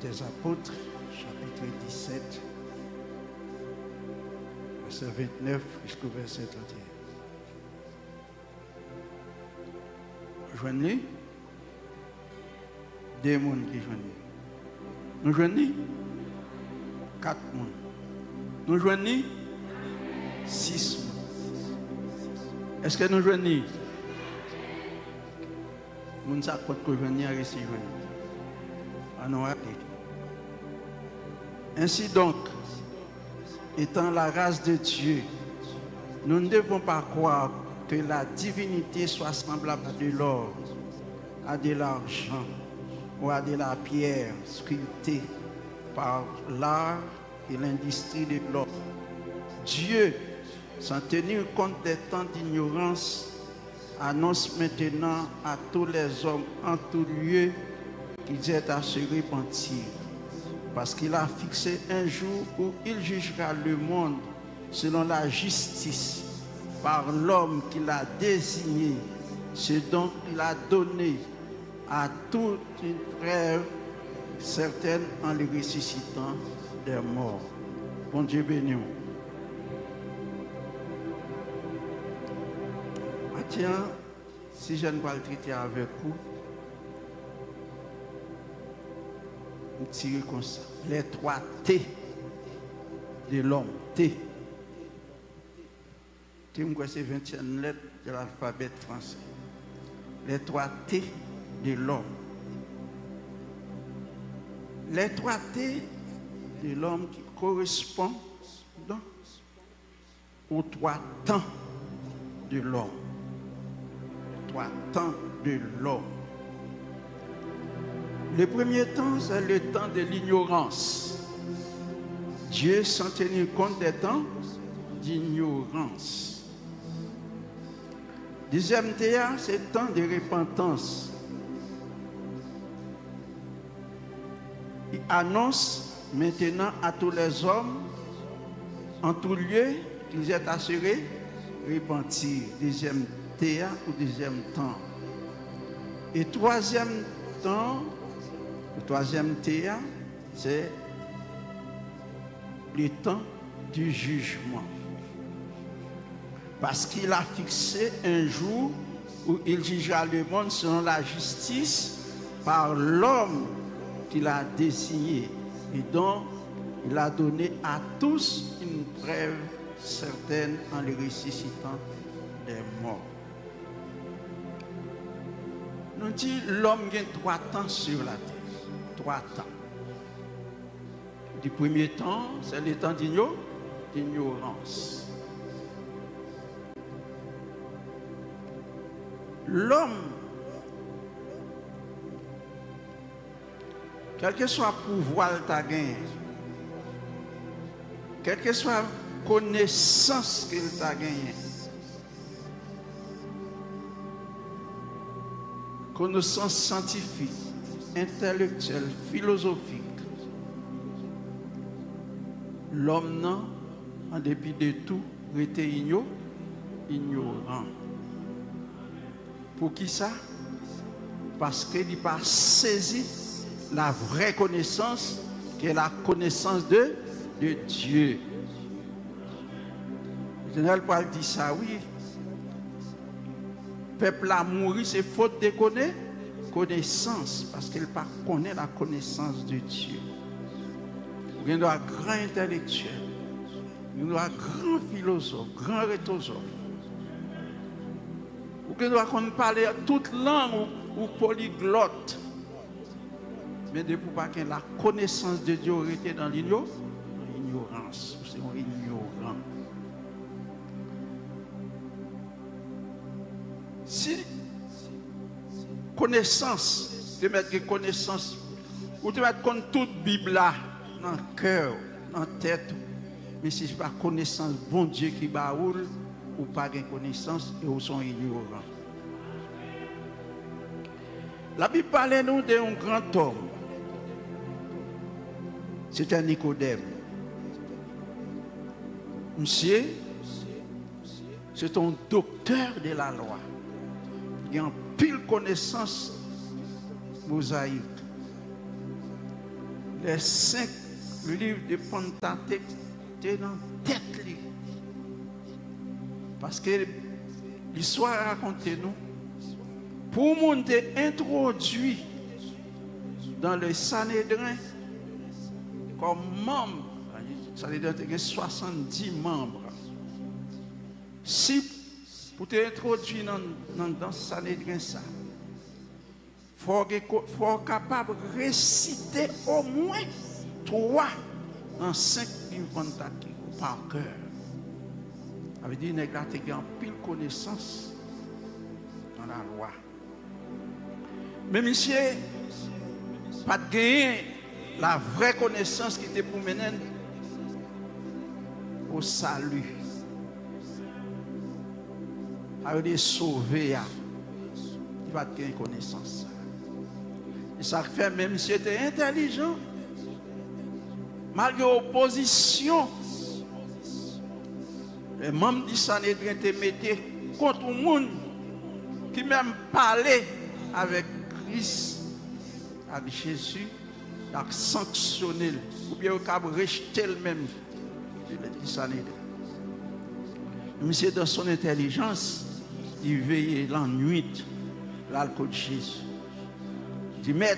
des Apôtres, chapitre 17, verset 29 jusqu'au verset 31. Joignez deux mondes qui joignent. Nous joignons quatre mondes. Nous joignons six mondes. Est-ce que nous joignons? Nous ne savons pas que nous joignons ici. Ainsi donc, étant la race de Dieu, nous ne devons pas croire que la divinité soit semblable à de l'or, à de l'argent ou à de la pierre sculptée par l'art et l'industrie de l'or. Dieu, sans tenir compte des temps d'ignorance, annonce maintenant à tous les hommes en tout lieu qu'ils aient à se repentir, parce qu'il a fixé un jour où il jugera le monde selon la justice par l'homme qu'il a désigné, ce dont il a donné à toute une preuve certaine en le ressuscitant des morts. Bon Dieu béni. Tiens, si je ne vais pas le traiter avec vous, vous tirez comme ça. Les trois T de l'homme. T. T, c'est 21 lettres de l'alphabet français. Les trois T de l'homme. Les trois T de l'homme qui correspondent aux trois temps de l'homme. Trois temps de l'homme. Le premier temps, c'est le temps de l'ignorance. Dieu, sans tenir compte des temps d'ignorance. Deuxième temps, c'est le temps de repentance. Il annonce maintenant à tous les hommes, en tout lieu, qu'ils aient à se repentir. Deuxième ou deuxième temps. Et troisième temps, le troisième théa, c'est le temps du jugement. Parce qu'il a fixé un jour où il jugera le monde selon la justice par l'homme qu'il a désigné et dont il a donné à tous une preuve certaine en le ressuscitant des morts. Nous disons l'homme a trois temps sur la terre. Trois temps. Du premier temps, c'est le temps d'ignorance. L'homme, quel que soit le pouvoir qu'il a gagné, quelle que soit la connaissance qu'il a gagnée, connaissance scientifique, intellectuelle, philosophique, l'homme, en dépit de tout, était ignorant. Pour qui ça? Parce qu'il n'a pas saisi la vraie connaissance, qui est la connaissance de Dieu. Le général Paul dit ça, oui. Le peuple a mouru, c'est faute de connaissance, parce qu'il ne connaît pas la connaissance de Dieu. Il y a un grand intellectuel, il y a un grand philosophe, grand rhétosophe. Il doit parler toute langue ou polyglotte. Mais depuis pas que la connaissance de Dieu aurait été dans l'ignorance, c'est un ignorant. Si connaissance, tu mets connaissance, ou tu mets contre toute Bible là, dans le cœur, dans la tête, mais si ce n'est pas connaissance, bon Dieu qui baoule, ou pas de connaissance, et ou sont ignorants. La Bible parle nous d'un grand homme. C'était Nicodème. Monsieur, c'est un docteur de la loi. Il a une pile connaissance mosaïque. les 5 livres de Pentateuque étaient dans la tête. Parce que l'histoire raconte nous, pour nous introduit dans le Sanhédrin comme membre, le Sanhédrin a 70 membres. Si pour te introduire dans le Sanhédrin, il faut être capable de réciter au moins 3 dans 5 livres Pentateuque par cœur. Ça veut dire qu'il y a en pile connaissance dans la loi. Mais monsieur, pas de gagner la vraie connaissance qui était pour mener au salut. Ça veut dire sauver. Il va gagner connaissance. Et ça fait même si était intelligent, malgré l'opposition, les membres du Sanhédrin te mettaient contre le monde qui même parlait avec Christ, avec Jésus, a sanctionné, ou bien il a rejeté le même du Sanhédrin. Monsieur, dans son intelligence, il veillait la nuit, l'alcool de Jésus. Il met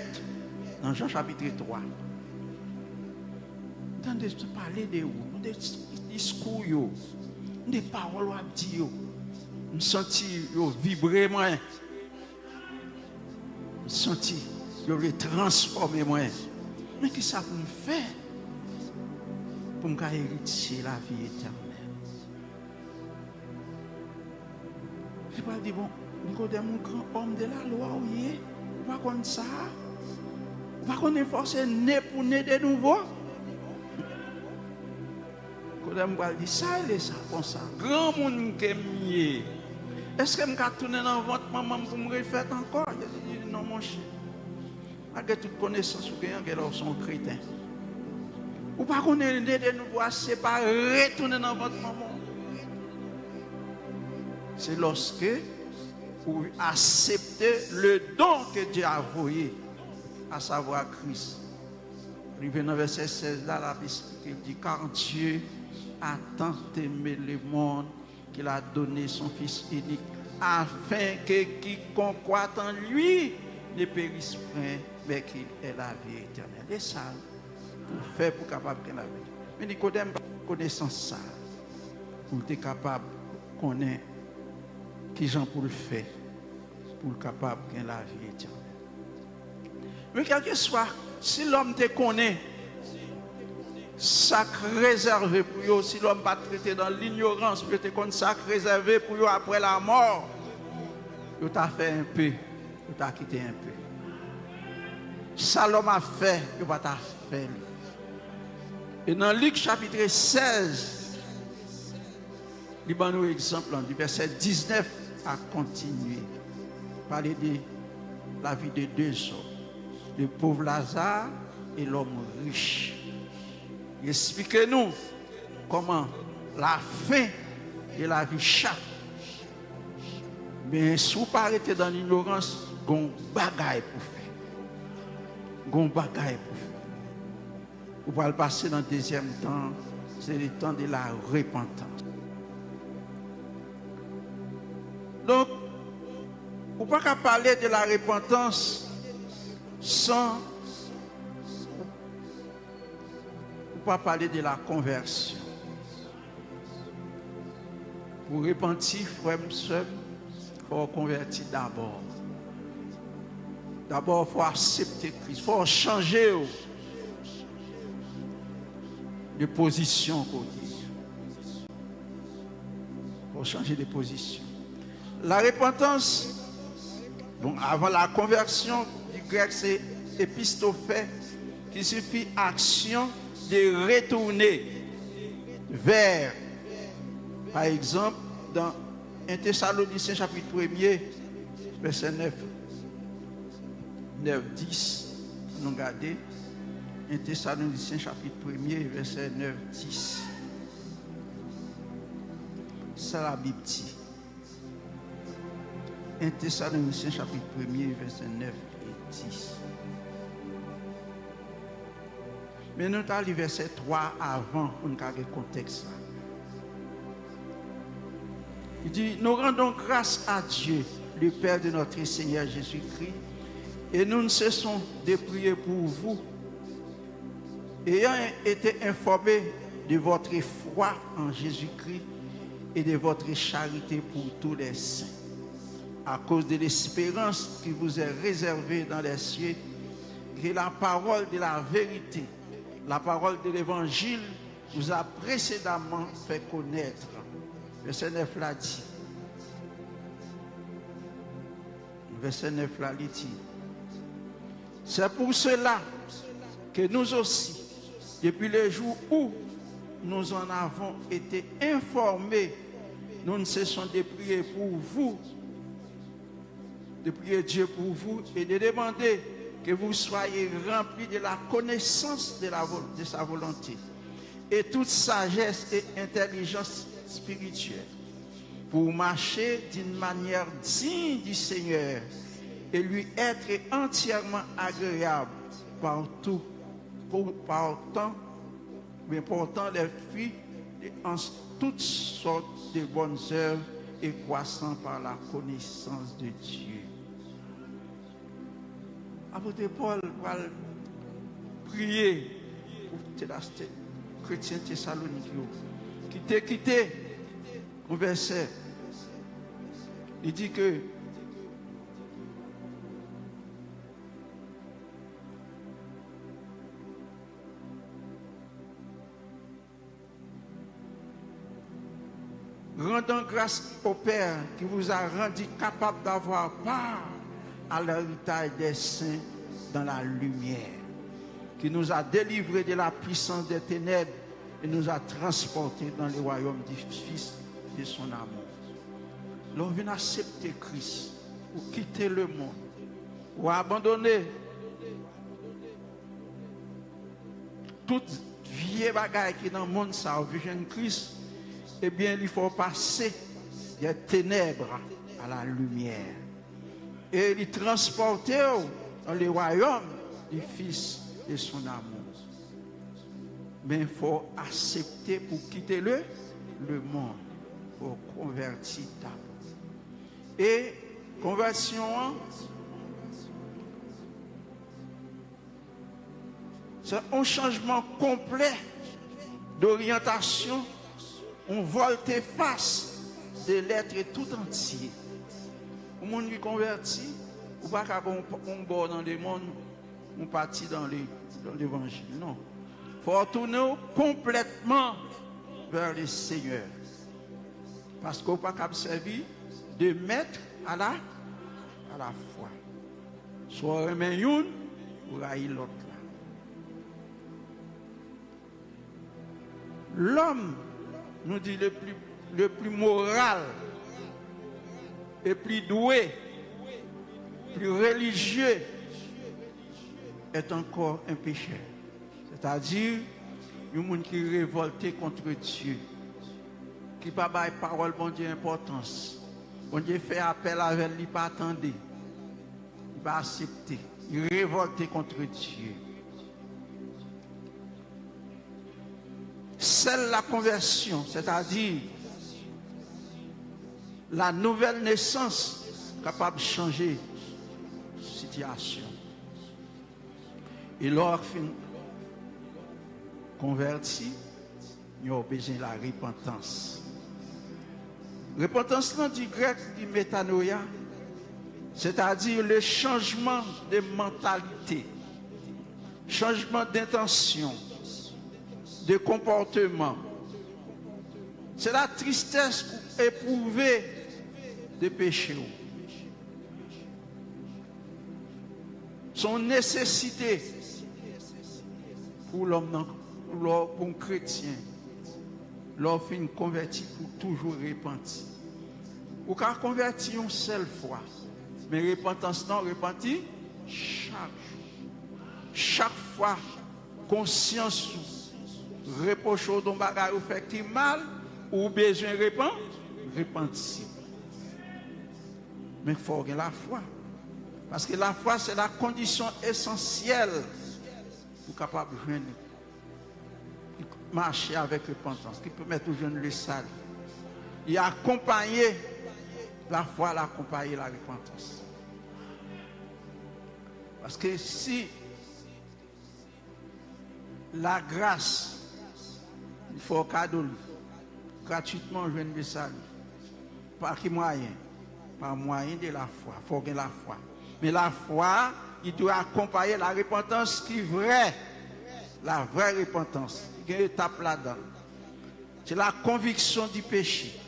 dans Jean chapitre 3. Entendez parler de vous, des discours, des paroles à dire. Je me sens vibrer moi. Je me sens transformer moi. Mais qu'est-ce que ça peut me faire pour me hériter la vie éternelle? Je ne vais pas dire, bon, Nicodème, mon grand homme de la loi, oui, pas comme ça. Pas qu'on est forcé né pour né de nouveau. Nicodème va dire, ça, il est ça, comme ça. Grand monde qui est mieux. Est-ce que je vais tourner dans votre maman pour me refaire encore? Il dit, non, mon chien. Avec toute connaissance, vous avez son chrétien. Ou pas qu'on est né de nouveau, c'est pas retourner dans votre maman. C'est lorsque vous acceptez le don que Dieu a envoyé, à savoir Christ. Arrivé dans le verset 16, là, la Bible dit, car Dieu a tant aimé le monde qu'il a donné son Fils unique, afin que quiconque croit en lui ne périsse point, mais qu'il ait la vie éternelle. Et ça, pour faire pour capable de la vie. Mais Nicodème, connaissant ça, pour être capable de connaître qui gens pour le faire, pour être capable de la vie éternelle. Mais quel que soit, si l'homme te connaît, sac réservé pour eux, si l'homme pas traité dans l'ignorance, peut te connaître sac réservé pour eux après la mort, il t'a fait un peu, il t'a quitté un peu. Ça l'homme a fait, il va t'a fait. Et dans Luc chapitre 16, il y a un exemple, du verset 19 à continuer. Parler de la vie de 2 hommes, le pauvre Lazare et l'homme riche. Expliquez-nous comment la fin de la vie chaque. Mais si vous arrêtez dans l'ignorance, vous avez un bagage pour faire. Vous avez un bagage pour faire. Vous allez passer dans le deuxième temps, c'est le temps de la repentance. Donc, vous ne pouvez pas parler de la repentance sans pas parler de la conversion. Pour repentir, frère, il faut convertir d'abord. D'abord, il faut accepter Christ. Il faut changer de position. Il faut changer de position. La repentance, donc avant la conversion, du grec c'est épistophé, qui signifie action de retourner vers, par exemple, dans 1 Thessaloniciens chapitre 1er, verset 9, 10, nous regardons, 1 Thessaloniciens chapitre 1er, verset 9, 10. C'est la Bible dit. 1 Thessaloniciens chapitre 1er, verset 9 et 10. Mais nous allons verset 3 avant pour nous garder le contexte. Il dit, nous rendons grâce à Dieu, le Père de notre Seigneur Jésus-Christ, et nous ne cessons de prier pour vous, ayant été informés de votre foi en Jésus-Christ et de votre charité pour tous les saints, à cause de l'espérance qui vous est réservée dans les cieux, que la parole de la vérité, la parole de l'évangile vous a précédemment fait connaître. Verset 9 l'a dit. Verset 9 l'a dit. C'est pour cela que nous aussi, depuis le jour où nous en avons été informés, nous ne cessons de prier pour vous, de prier Dieu pour vous et de demander que vous soyez remplis de la connaissance de sa volonté et toute sagesse et intelligence spirituelle pour marcher d'une manière digne du Seigneur et lui être entièrement agréable partout, portant les fruits en toutes sortes de bonnes œuvres et croissant par la connaissance de Dieu. Apôtre Paul va prier pour les chrétiens thessaloniques qui t'ont quitté au verset. Il dit que rendant grâce au Père qui vous a rendu capable d'avoir part à l'héritage des saints dans la lumière, qui nous a délivrés de la puissance des ténèbres et nous a transportés dans le royaume du Fils de son amour. L'on vient accepter Christ, ou quitter le monde, ou abandonner toute vieille bagaille qui est dans le monde, ça, au vision Christ, eh bien, il faut passer des ténèbres à la lumière. Et il transporter dans le royaume du Fils de son amour. Mais il faut accepter pour quitter le monde, pour convertir d'abord. Et conversion, c'est un changement complet d'orientation. On volte-face de l'être tout entier. Au monde qui convertit, ou pas qu'on bord dans le monde, on partit dans l'évangile. Non. Il faut retourner complètement vers le Seigneur. Parce qu'on ne peut pas servir de maître à la foi. Soit remet une ou raï l'autre. L'homme, nous dit le plus moral, le plus doué, plus religieux, est encore un pécheur. C'est-à-dire, un monde qui est révolté contre Dieu, qui n'a pas de parole, bon Dieu, importance. Bon Dieu fait appel avec lui, pas attendre. Il va accepter. Il est révolté contre Dieu. Seule la conversion, c'est-à-dire la nouvelle naissance, capable de changer la situation. Et lorsqu'on converti, il y a besoin de la repentance. Repentance du grec du métanoïa, c'est-à-dire le changement de mentalité, changement d'intention, de comportement. C'est la tristesse éprouvée des péchés. Son nécessité pour l'homme, pour un chrétien, l'homme converti pour toujours repentir. Ou qu'à convertir une seule fois, mais repentance non, repentir chaque jour. Chaque fois, conscience reproche au don bagay ou fait qui mal ou besoin repentir. Mais il faut avoir la foi. Parce que la foi, c'est la condition essentielle pour capable de joindre marcher avec repentance, qui permet aux jeunes le salut. Il a accompagné la foi, il a accompagné la repentance. Parce que si la grâce, il faut cadeau, gratuitement, je ne salut. Par quel moyen? Par moyen de la foi. Il faut gagner la foi. Mais la foi, il doit accompagner la repentance qui est vraie. La vraie repentance. Il y a une étape là-dedans. C'est la conviction du péché.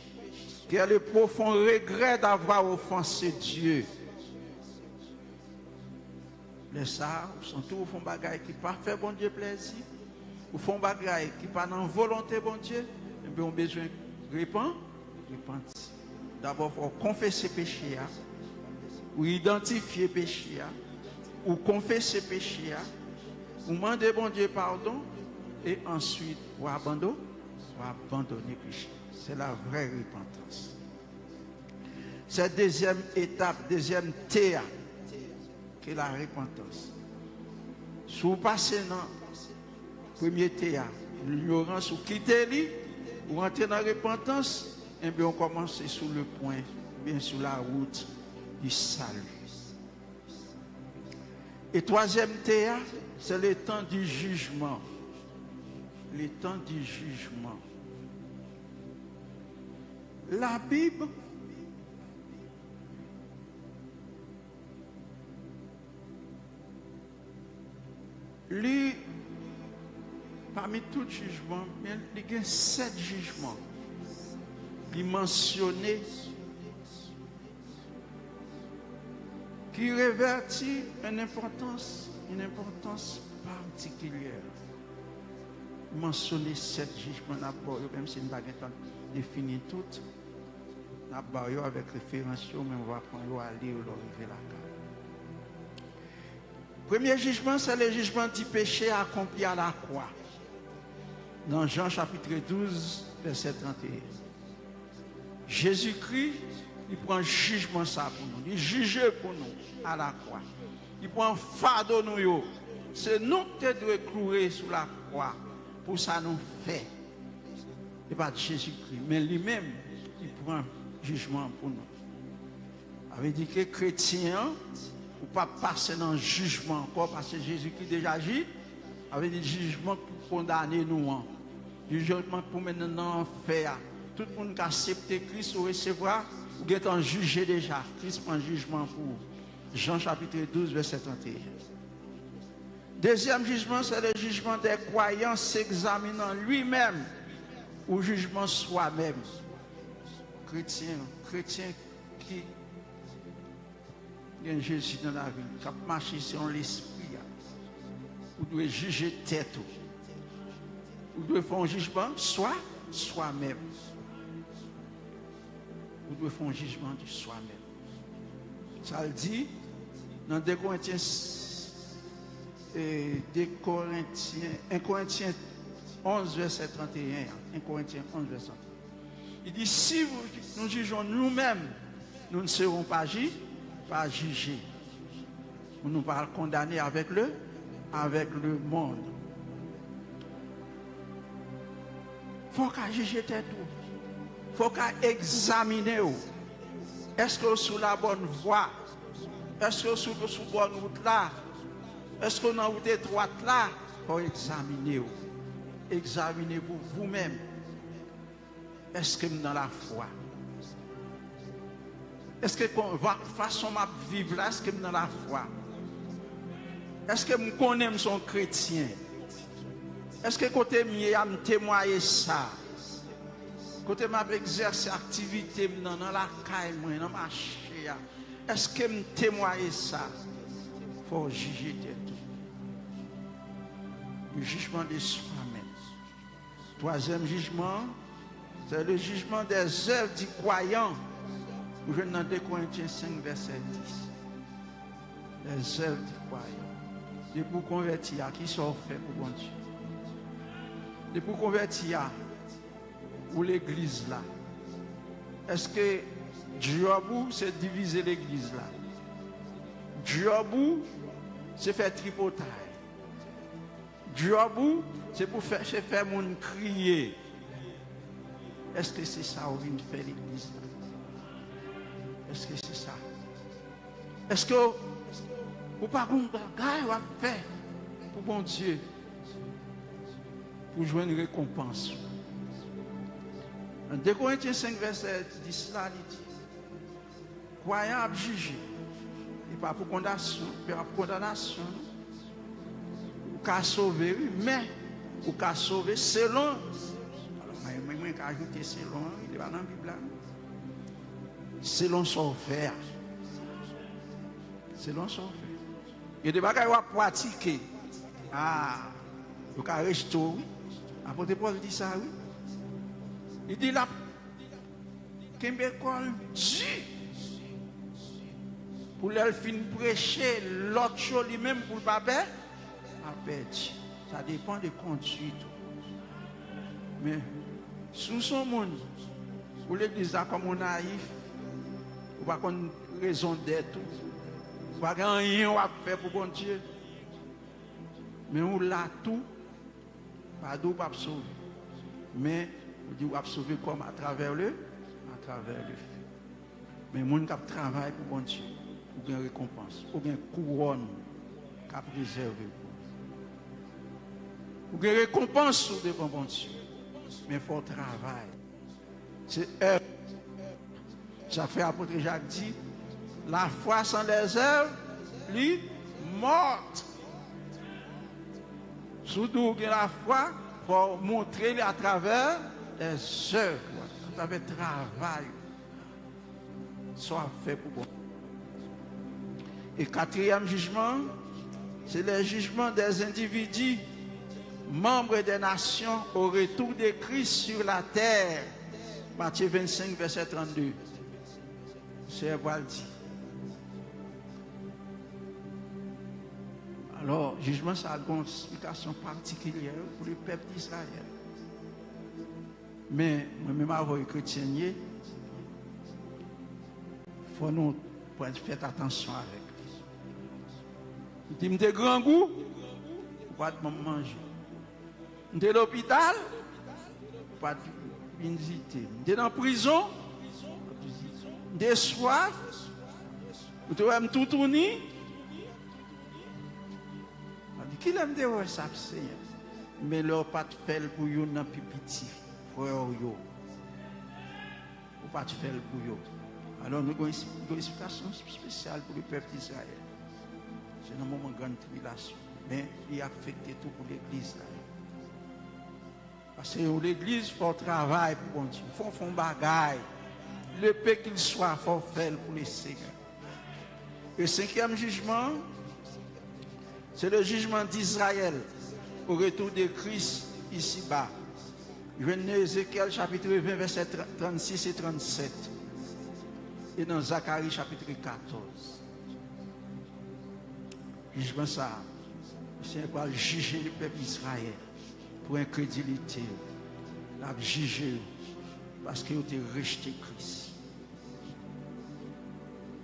Qui est le profond regret d'avoir offensé Dieu. Les ça, sont tous font bagaille qui pas fait bon Dieu plaisir. Ou font bagaille qui pas dans volonté bon Dieu. Et bien on a besoin de repentir. D'abord, il faut confesser péché, ou identifier péché, ou confesser péché, ou demander bon Dieu pardon, et ensuite, ou abandonner péché. C'est la vraie repentance. C'est la deuxième étape, deuxième théâtre, qui est la repentance. Si vous passez dans le premier théâtre, l'ignorance, ou quittez lui, ou entrez dans la repentance, et bien on commence sur le point, bien sur la route du salut. Et troisième théâtre, c'est le temps du jugement. Le temps du jugement. La Bible lui, parmi tous les jugements, il y a 7 jugements. Il mentionnait qui révertit une importance particulière. Il mentionnait 7 jugements d'abord, même si nous n'avons pas défini tout, d'abord avec référence, mais on va prendre à lire ou arriver là. Premier jugement, c'est le jugement du péché accompli à la croix. Dans Jean chapitre 12, verset 31. Jésus-Christ, il prend jugement ça pour nous. Il juge pour nous à la croix. Il prend fardeau nous. C'est nous qui devons clouer sur la croix. Pour ça nous fait. Et pas Jésus-Christ. Mais lui-même, il prend jugement pour nous. Ça veut dire que chrétien, ou pas passer dans le jugement encore parce que Jésus-Christ déjà agi. Ça veut dire jugement pour condamner nous. Jugement pour maintenant dans l'enfer. Tout le monde qui a accepté Christ ou recevra, ou est en jugé déjà. Christ prend jugement pour Jean chapitre 12, verset 31. Deuxième jugement, c'est le jugement des croyants s'examinant lui-même, ou jugement soi-même. Chrétien qui a Jésus dans la vie, qui a marché sur l'esprit, ou doit juger tête, ou doit faire un jugement soi-même. Vous devez faire un jugement de soi-même. Ça le dit dans 1 Corinthiens 11, verset 31. 1 Corinthiens 11, verset 31. Il dit, si nous jugeons nous-mêmes, nous ne serons pas jugés. Nous ne pas condamner avec le monde. Il faut qu'à juger tout. Il faut qu'à examiner. Est-ce que vous êtes sur la bonne voie? Est-ce que vous êtes sur la bonne route là? Est-ce que vous êtes dans la route étroite là? Il faut examiner. Examinez-vous vous-même. Est-ce que vous êtes dans la foi? Est-ce que la façon de vivre là, est-ce que vous êtes dans la foi? Est-ce que vous connaissez son chrétien? Est-ce que côté mieux à me témoigner ça? Côté m'a exercer activité dans la caille dans ma chair. Est-ce que me témoigner ça? Faut juger tout. Le jugement de soi-même. Troisième jugement, c'est le jugement des œuvres du croyant. Je dans 2 Corinthiens 5 verset 10. Les œuvres du croyant. Et pour convertir, qui sont faits pour bon Dieu? Et pour convertir ou l'église là. Est-ce que Diabou c'est diviser l'église là? Diabou c'est faire tripotaille. Job, c'est pour faire mon crier. Est-ce que c'est ça qu'on vient faire l'église? Est-ce que c'est ça? Est-ce que vous pas un bagage à faire pour bon Dieu pour jouer une récompense? En 2 Corinthiens 5, verset 10, là, il dit croyant à juger, et pas pour condamnation, pas pour condamnation, ou qu'à sauver, mais ou qu'à sauver selon. Alors, moi, je vais ajouter selon, il est pas dans la Bible. Selon son faire. Selon son fait. Il y a des bagages à pratiquer. Ah, vous pouvez restaurer. Apôtre Paul dit ça, oui. Il dit là, qu'il y a Dieu pour leur fin prêcher l'autre chose lui-même pour le papa, ça dépend de conduite. Mais sous son monde, pour l'église comme on naïf, ou pas qu'on raison d'être. Pas rien à faire pour bon Dieu. Mais on l'a tout. Pas d'où pas sauver. Mais on dit on va sauver comme à travers le feu. Mais les gens qui travaillent pour bon Dieu, ou bien récompense, ou bien couronne qui a préservé. Ou bien récompense sur devant bon Dieu. Mais il faut travailler. C'est œuvre. Ça fait apôtre Jacques dit. La foi sans les œuvres, lui, morte. Surtout que la foi, il faut montrer à travers les œuvres, à travers le travail. Soit fait pour bon. Et 4e jugement, c'est le jugement des individus, membres des nations, au retour de Christ sur la terre. Matthieu 25, verset 32. C'est Paul dit. Alors, jugement, ça a une explication particulière pour le peuple d'Israël. Mais, moi-même, avant les chrétiens, il faut nous faire attention avec. Il dit, de grand goût, pas de manger. De l'hôpital, pas de visiter. De dans la prison, de soif, vous devez tout tourner. Qui l'aime de ça, Seigneur? Mais leur pas de faire pour eux dans le petit frère yo. Ou pas de faire pour eux. Alors nous avons une explication spéciale pour le peuple d'Israël. C'est un moment de grande tribulation. Mais il a affecté tout pour l'église. Parce que l'église fait un travail pour bon Dieu. Il faut faire un bagage. Le peu qu'il soit, il faut faire pour les Seigneurs. Le 5e jugement, c'est le jugement d'Israël au retour de Christ ici-bas. Je vais dans Ézéchiel chapitre 20, verset 36 et 37. Et dans Zacharie chapitre 14. Jugement ça. Le Seigneur va juger le peuple d'Israël pour incrédulité. Il a jugé parce qu'il a rejeté Christ.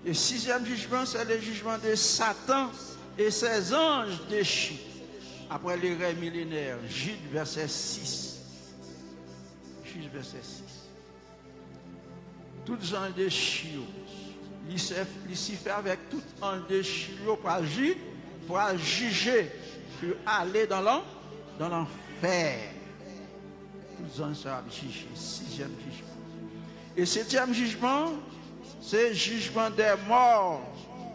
Le 6e jugement, c'est le jugement de Satan et ses anges déchus. Après les règnes millénaires, Jude verset 6. Jude verset 6. Tous les anges déchus, Lucifer avec tout ange déchu pour juger, pour aller dans l'enfer. Tous les anges seront jugés. 6e jugement. Et 7e jugement, c'est le jugement des morts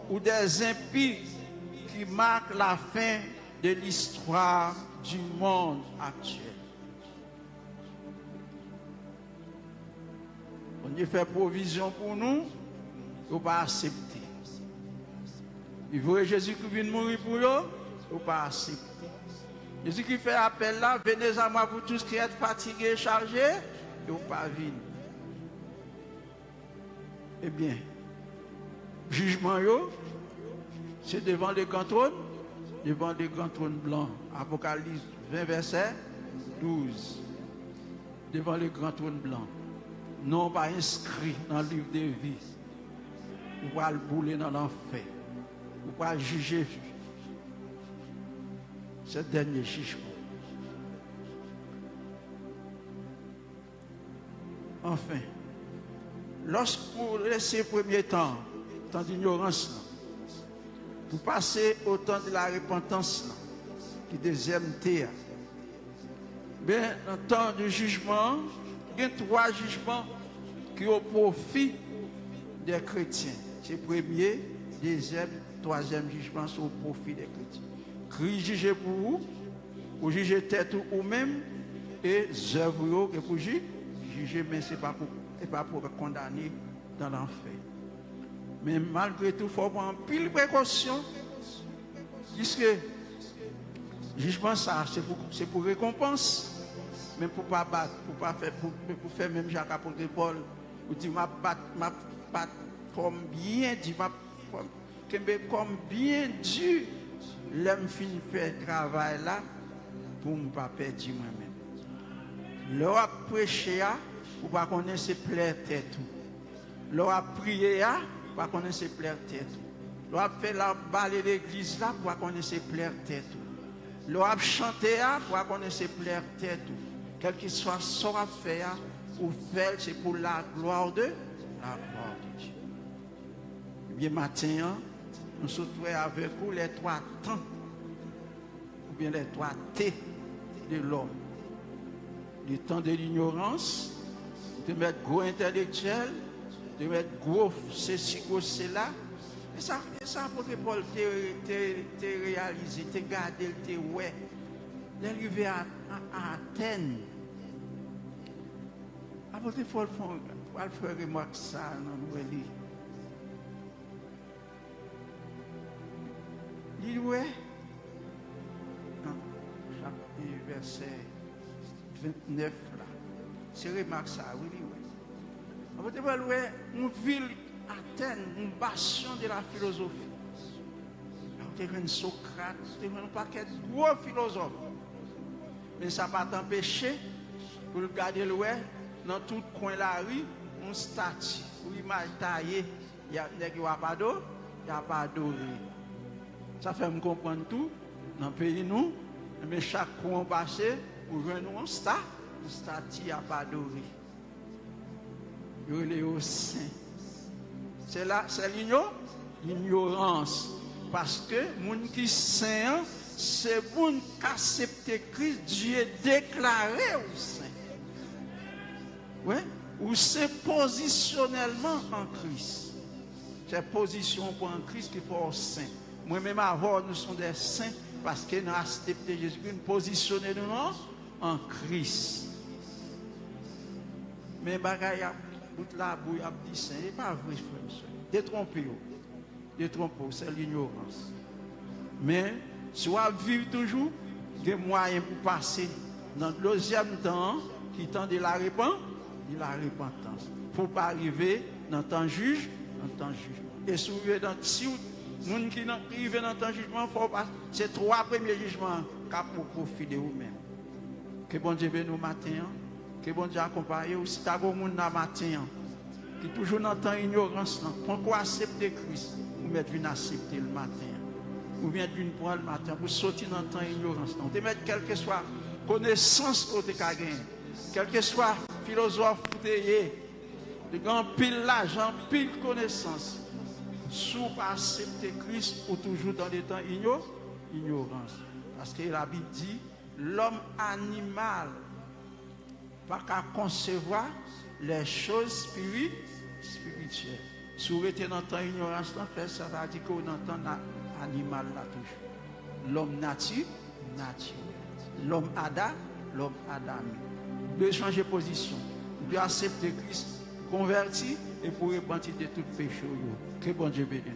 ou des impies qui marque la fin de l'histoire du monde actuel. On y fait provision pour nous, on ne pas accepter. Il voit Jésus qui vient mourir pour eux, on ne pas accepter. Jésus qui fait appel là, venez à moi pour tous qui êtes fatigués et chargés, et on ne pas venir. Eh bien, jugement, c'est devant les grands trônes, blancs. Apocalypse 20, verset 12. Devant les grands trônes blancs. Non pas inscrit dans le livre de vie. Ou pas le bouler dans l'enfer. Ou pas juger ce dernier jugement. Enfin, lorsque vous laissez premier temps d'ignorance, vous passez au temps de la repentance, qui est deuxième terre. Bien, dans le temps du jugement, il y a 3 jugements qui ont au profit des chrétiens. C'est le premier, deuxième, troisième jugement sont au profit des chrétiens. Christ juge pour vous, pour juger tête ou même, et œuvres pour juger, mais ce n'est pas pour condamner dans l'enfer. Mais malgré tout, il faut prendre pile précaution, puisque le jugement, ça, c'est pour récompense, mais pour ne pas battre, pour faire même Jacques apôtre Paul, ou dire, ma comme bien dit, comme bien dû, l'homme finit faire travail là, pour ne pas perdre moi-même. Leur prêcher, pour ne pas connaître ses plaire tête. Leur prier, pour ne pas connaître ses plaire tête. Leur fait la balle de l'église là, pour ne pas connaître ses plaire tête. Leur chanter, pour ne pas connaître ses plaire tête. Quel que soit ce qu'on fait, ou faire, c'est pour la gloire de Dieu. Bien matin, nous sommes avec vous les 3 temps, ou bien les 3 T de l'homme. Le temps de l'ignorance, de mettre gros intellectuel, de mettre gros ceci, gros cela. Et ça, pour que Paul te réalisé, te gardé, te ouais. L'arrivée à Athènes. Après que Paul fait remarque ça dans le livre. Il dit, ouais, chapitre verset 29 là. C'est remarque ça, oui, ouais. Après, vous voyez, une ville, Athènes, une bastion de la philosophie. Vous avez un Socrate, vous avez un paquet de gros philosophes. Mais ça n'a pas empêché pour le garder le ouais, dans tout coin de la rue, une statue, pour image taillée, il y a pas d'eau, il n'y a pas d'eau. Ça fait me comprendre tout. Dans le pays, nous, mais chaque coin passé, pour jouer une statue, il n'y a pas d'eau. Il est au sein. C'est là, c'est l'ignorance. Parce que les gens qui sont saints, c'est pour accepter Christ, Dieu est déclaré au sein. Oui, ou c'est positionnellement en Christ. C'est position pour en Christ qu'il faut au sein. Moi-même, avant, nous sommes des saints parce que nous avons accepté Jésus-Christ, nous positionnons nous en Christ. Mais bagaille toute la bouille a dit saint, c'est pas vrai, frère. Détrompez-vous, c'est l'ignorance. Mais si vous vivez toujours, des moyens pour passer dans le deuxième temps, qui est le temps de la repentance. Pour ne pas arriver dans le temps juge, dans le temps jugement. Et si vous vivez dans nous qui arrivent dans le temps jugement, c'est 3 premiers jugements pour profiter de vous-même. Que bon Dieu bénisse nous matin, que bon Dieu accompagne vous. Si tu as un monde dans matin, qui est toujours dans le temps ignorance, pourquoi accepter Christ? Vous mettez une accepter le matin. Vous mettez une prendre le matin pour sortir dans le temps ignorance. Vous mettez quelle que soit connaissance que vous avez gagnée, quel que soit philosophe que vous avez, de grand pile l'argent, pile connaissance. Si vous pas accepter Christ ou toujours dans les temps ignorance. Parce que la Bible dit, l'homme animal pas qu'à concevoir les choses spirituelles. Si vous êtes dans le temps ignorance, ça va dire que vous êtes dans le temps animal là toujours. L'homme naturel. L'homme Adam, l'homme Adamique. Vous devez changer de position. Vous devez accepter Christ, convertir et pour repentir de tout péché. Que bon Dieu bénisse.